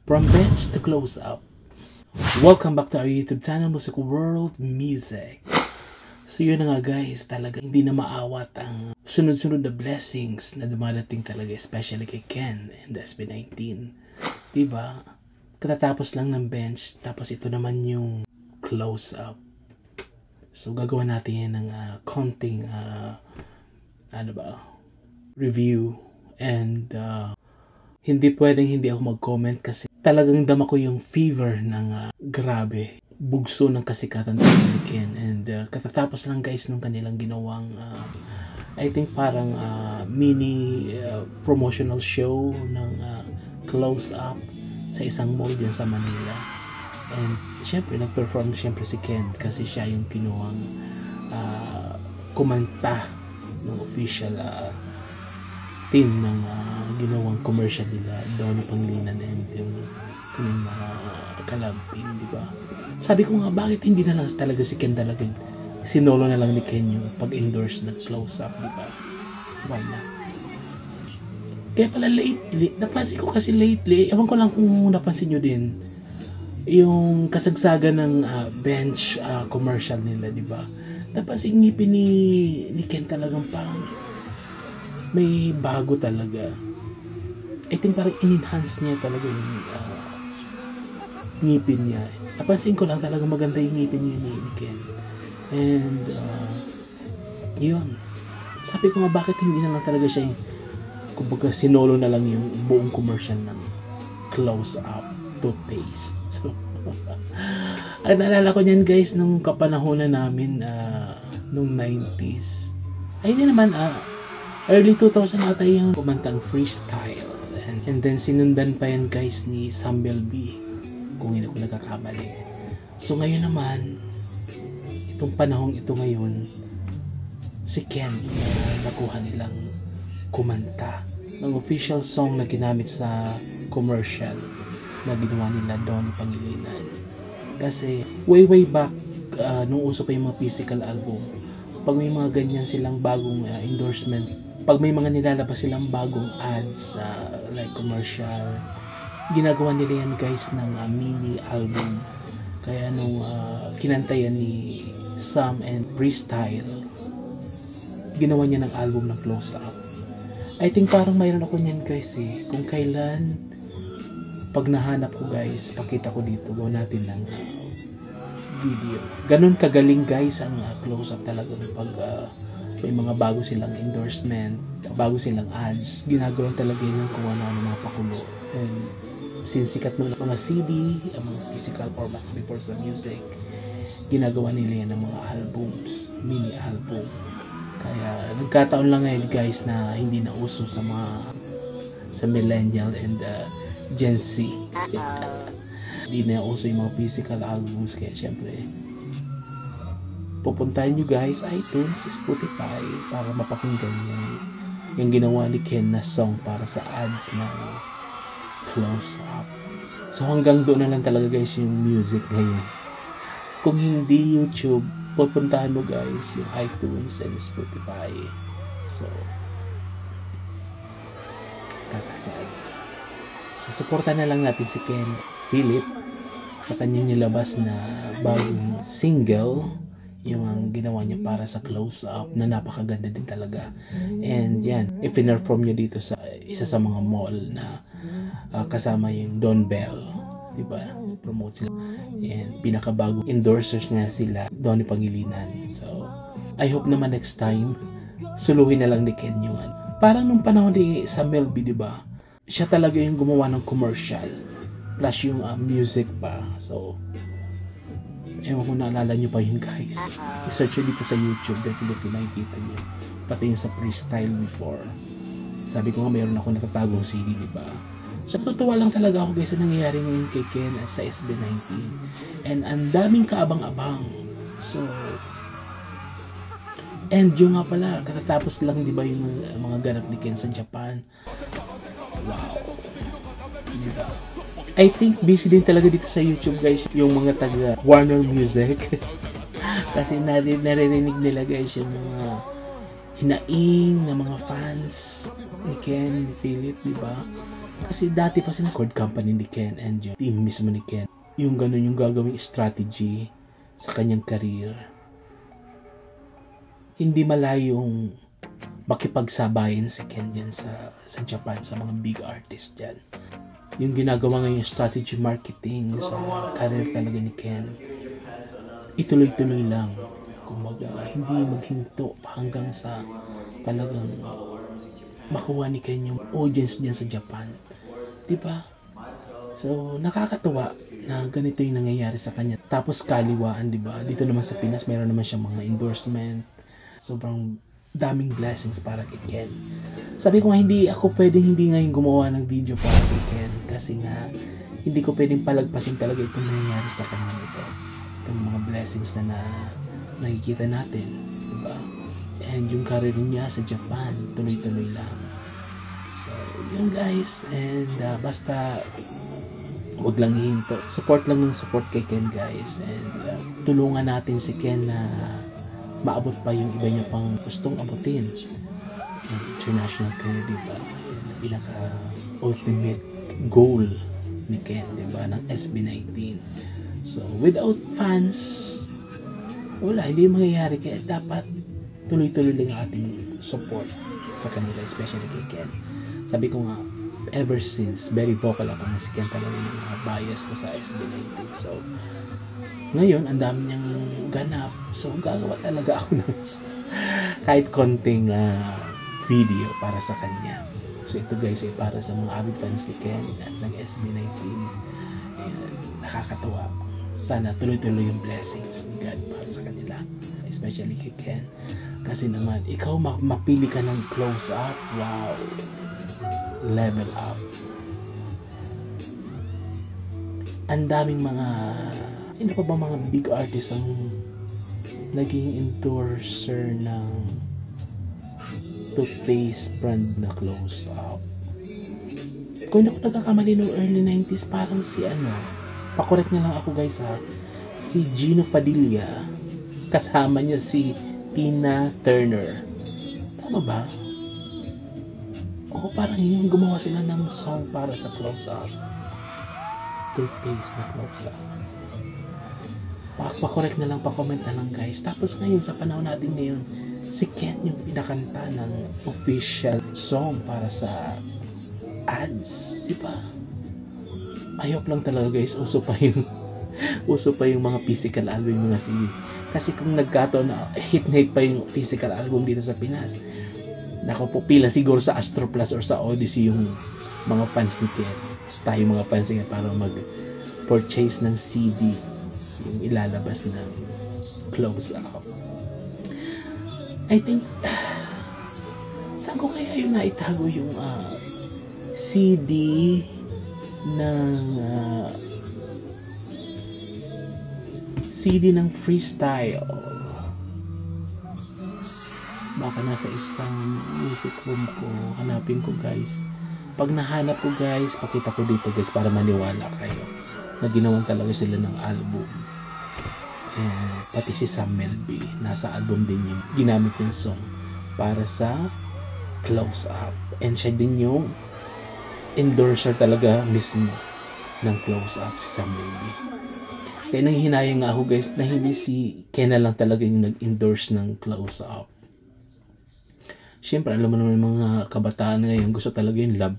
From bench to close up. Welcome back to our YouTube channel, Music World Music. So yun na nga guys, talaga hindi na maawat ang sunod-sunod na blessings na dumadating talaga, especially kay Ken and SB19. Diba? Katatapos lang ng bench, tapos ito naman yung close up. So gagawa natin yan ng konting review and hindi pwedeng hindi ako mag-comment kasi talagang dama ko yung fever ng grabe bugso ng kasikatan ni Ken. And katatapos lang guys nung kanilang ginawang I think parang mini promotional show ng close up sa isang mall dyan sa Manila. And syempre nag-perform syempre si Ken kasi siya yung kinuwang kumanta ng official theme ng ginawang commercial nila, Donnie Pangilinan and yung kalabing, di ba? Sabi ko nga, bakit hindi na lang talaga si Ken talaga sinolo na lang ni Ken yung pag-endorse ng close-up, di ba? Why not? Kaya pala lately, napansin ko kasi lately, ewan ko lang kung napansin nyo din, yung kasagsagan ng bench commercial nila, di ba? Napansin ngipin ni Ken talagang parang may bago talaga. I think parang in-enhance niya talaga yung ngipin niya. Napansin ko lang talaga maganda yung ngipin niya ni Ken. And yun. Sabi ko nga bakit hindi na lang talaga siya yung kumbaga sinolo na lang yung buong commercial ng close-up toothpaste. So, ay naalala ko niyan guys nung kapanahonan namin nung 90s. Ay hindi naman early 2000 ata yung kumantang Freestyle. And then sinundan pa yan guys ni Samuel B. Kung hindi ko nagkakamali. So ngayon naman, itong panahong ito ngayon, si Ken nakuha nilang kumanta ng official song na ginamit sa commercial na ginawa nila Donnie Pangilinan. Kasi way back nung uso pa yung mga physical album, pag may mga ganyan silang bagong endorsement, pag may mga nilalabas silang bagong ads like commercial, ginagawa nila yan guys ng mini album. Kaya nung kinantayan ni Sam and Freestyle, ginawa niya ng album ng close up. I think parang mayroon ako niyan guys kung kailan, pag nahanap ko guys, pakita ko dito, gawa natin ng video. Ganun kagaling guys ang close up talaga pag may mga bago silang endorsement, bago silang ads, ginagawa talaga yun kung ano mga pakulo. And since sikat nung mga CD, ang mga physical formats before sa music, ginagawa nila yan ng mga albums, mini album. Kaya nagkataon lang ngayon guys na hindi na uso sa millennial and Gen Z. Hindi na uso yung mga physical albums, kaya syempre pupuntahin nyo guys iTunes, Spotify para mapakinggan yung ginawa ni Ken na song para sa ads ng close up. So hanggang doon na lang talaga guys yung music ngayon. Kung hindi YouTube, pupuntahan mo guys yung iTunes and Spotify. So kakasad. So supportan na lang natin si Ken Philip sa kanyang nilabas na bagong single, yung ang ginawa niya para sa close up na napakaganda din talaga. And yan, i-perform niya dito sa isa sa mga mall na kasama yung Don Bell, diba? Promote sila. And pinakabagong endorsers nga sila, Donnie Pangilinan. So I hope naman next time suluhin na lang ni Ken yung parang nung panahon ni Samuel B, diba? Siya talaga yung gumawa ng commercial plus yung music pa. So ewan ko naalala nyo pa yun guys. I-search nyo dito sa YouTube, definitely makikita nyo. Pati yung sa Freestyle before. Sabi ko nga mayroon ako natatagong CD, diba? So tutuwa lang talaga ako guys sa nangyayari ngayon kay Ken at sa SB19. And ang daming kaabang-abang. So and yung nga pala, katatapos lang diba yung mga ganap ni Ken sa Japan. Wow, diba? I think busy din talaga dito sa YouTube guys yung mga taga Warner Music. Kasi naririnig nila guys yung mga hinaing na mga fans ni Ken, ni Philip, diba? Kasi dati pa sila record company ni Ken and yung team mismo ni Ken. Yung ganun yung gagawing strategy sa kanyang career. Hindi malayong makipagsabayan si Ken dyan sa Japan, sa mga big artist dyan. Yung ginagawa ngayon strategy marketing sa career talaga ni Ken, ituloy-tuloy lang. Kumaga, hindi maghinto hanggang sa talagang makuha ni Ken yung audience dyan sa Japan. Diba? So, nakakatuwa na ganito yung nangyayari sa kanya. Tapos kaliwaan, diba? Dito naman sa Pinas, mayroon naman siyang mga endorsement. Sobrang daming blessings para kay Ken. Sabi ko nga, hindi ako pwedeng hindi ngayon gumawa ng video para kay Ken. Kasi nga, hindi ko pwedeng palagpasin talaga itong nangyayari sa kanya ito. Itong mga blessings na nakikita natin. Diba? And yung career niya sa Japan, tuloy-tuloy lang. So, yun guys. And basta, huwag lang hihinto. Support lang ng support kay Ken guys. And tulungan natin si Ken na maabot pa yung iba niya pang gustong abutin. International career, diba? And pinaka-ultimate goal ni Ken, diba? Ng SB19. So, without fans, wala, hindi mangyayari. Kaya dapat tuloy-tuloy lang ang ating support sa kanila, especially kay Ken. Sabi ko nga, ever since, very vocal ako na si Ken talaga yung bias ko sa SB19. So, ngayon, ang dami niyang ganap. So, gagawa talaga ako ng kahit konting video para sa kanya. So, ito guys ay para sa mga avid fans ni Ken at ng SB19. And, nakakatawa. Sana tuloy-tuloy yung blessings ni God para sa kanila. Especially kay Ken. Kasi naman, ikaw mapili ka ng close-up. Wow! Level up. Ang daming mga... Sino pa ba mga big artists ang naging endorser ng toothpaste brand na close-up? Kung hindi ako nagkakamali noong early 90s, parang si pakorek na lang ako guys ha, si Gino Padilla, kasama niya si Tina Turner. Tama ba? O parang yung gumawa sila ng song para sa close-up. Toothpaste na close-up. Pa-correct na lang, pa-comment na lang guys. Tapos ngayon, sa panahon natin ngayon, si Ken yung pinakanta ng official song para sa ads. Diba? Ayop lang talaga guys, uso pa yung mga physical album yung mga CD. Kasi kung nagkataon na hit na hit pa yung physical album dito sa Pinas, naku po, pila siguro sa Astro Plus or sa Odyssey yung mga fans ni Ken. Tayo mga fans niya para mag-purchase ng CD yung ilalabas ng close-up. I think, saan ko kaya yung naitago yung CD ng freestyle? Baka nasa isang music room ko. Hanapin ko guys. Pag nahanap ko guys, pakita ko dito guys para maniwala kayo na ginawan talaga sila ng album. And pati si Sam Melby, nasa album din yung ginamit yung song para sa close-up. And siya din yung endorser talaga mismo ng close-up, si Sam Melby. Kaya nanghihinayang nga ako guys na hindi si Ken na lang talaga yung nag-endorse ng close-up. Siyempre, alam mo naman mga kabataan ngayon, gusto talaga yung love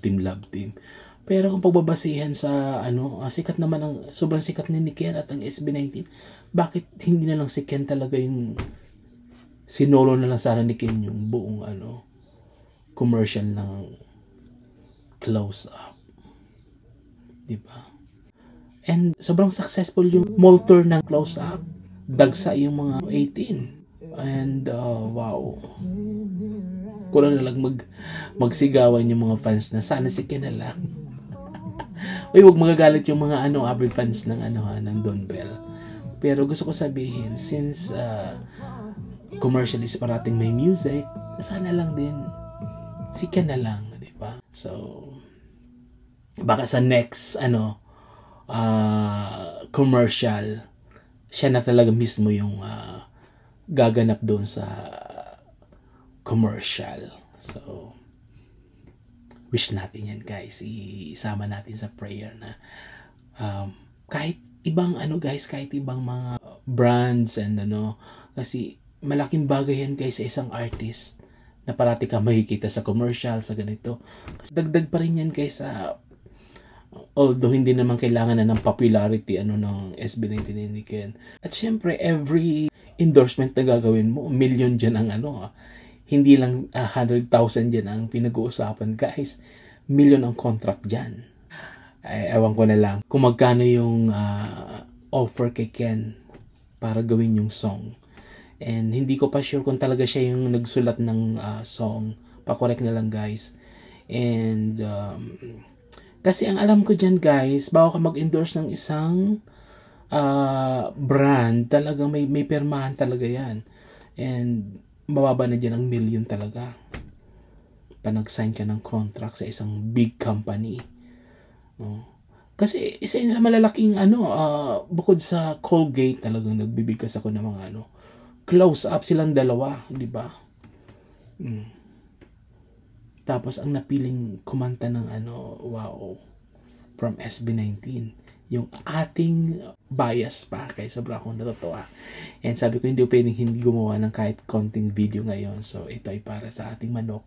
team. Pero kung pagbabasihan sa sikat naman sobrang sikat ni Ken at ang SB19, bakit hindi na lang si Ken talaga yung sinolo na lang sana ni Ken yung buong commercial ng close-up. Diba? And sobrang successful yung mall tour ng close-up. Dagsa yung mga 18. And wow. Kulang na lang magsigawan yung mga fans na sana si Ken na lang. Uy, wag magagalit yung mga avid fans ng ng Don Bell. Pero gusto ko sabihin, since commercial is parating may music, sana lang din si Ken na lang, di ba? So baka sa next commercial, siya na talaga mismo yung gaganap doon sa commercial. So wish natin yan guys. Isama natin sa prayer na kahit ibang guys, kahit ibang mga brands and kasi malaking bagay yan guys sa isang artist na parati ka makikita sa commercial, sa ganito. Kasi dagdag pa rin yan guys sa although hindi naman kailangan na ng popularity ng SB19 ni Ken. At syempre every endorsement na gagawin mo, million dyan ang hindi lang 100,000 dyan ang pinag-uusapan guys, million ang contract dyan. Ewan ko na lang kung magkano yung offer kay Ken para gawin yung song. And hindi ko pa sure kung talaga siya yung nagsulat ng song. Pa-correct na lang guys. And kasi ang alam ko dyan guys, bago ka mag-endorse ng isang brand, talagang may permahan talaga yan. And mababa na dyan ang million talaga. Panag-sign ka ng contract sa isang big company. Kasi isa yun sa malalaking bukod sa Colgate, talagang nagbibigkas ako ng mga close up silang dalawa, di ba? Tapos ang napiling kumanta ng wow, from SB19, yung ating bias pa, kaya sobra akong natutuwa. And sabi ko hindi pwedeng hindi gumawa ng kahit konting video ngayon. So ito ay para sa ating manok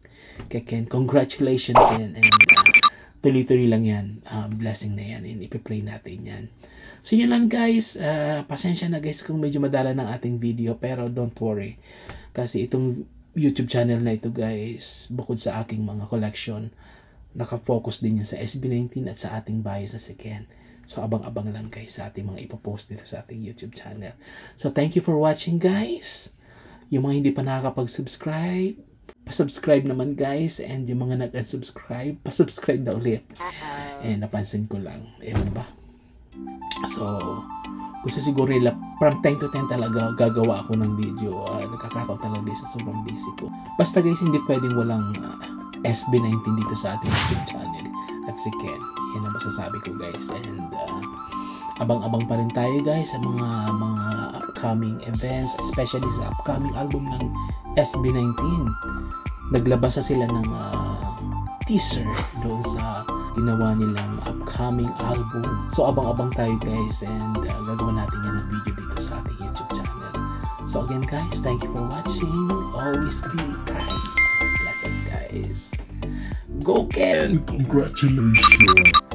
kay Ken. Congratulations Ken, and tuloy-tuloy lang yan. Blessing na yan, and ipipray natin yan. So yun lang guys, pasensya na guys kung medyo madala ng ating video, pero don't worry. Kasi itong YouTube channel na ito guys, bukod sa aking mga collection, nakafocus din yan sa SB19 at sa ating bias sa Ken. So abang-abang lang guys sa ating mga ipopost dito sa ating YouTube channel. So thank you for watching guys. Yung mga hindi pa nakakapag-subscribe, pa-subscribe naman guys, and yung mga nag-unsubscribe, pa-subscribe na ulit. And napansin ko lang, ewan ba? So, gusto siguro nila from time to time talaga gagawa ako ng video. Nagkakataon talaga sa sobrang busy ko. Basta guys, hindi pwedeng walang SB19 dito sa ating YouTube channel at si Ken. Yan ang masasabi ko guys. And abang-abang pa rin tayo guys sa mga upcoming events, especially sa upcoming album ng SB19. Naglabas na sila ng teaser doon sa ginawa nilang upcoming album. So abang-abang tayo guys, and gagawin natin yan ng video dito sa ating YouTube channel. So again guys, thank you for watching. Always be kind. Bless us guys. Go Ken! Congratulations!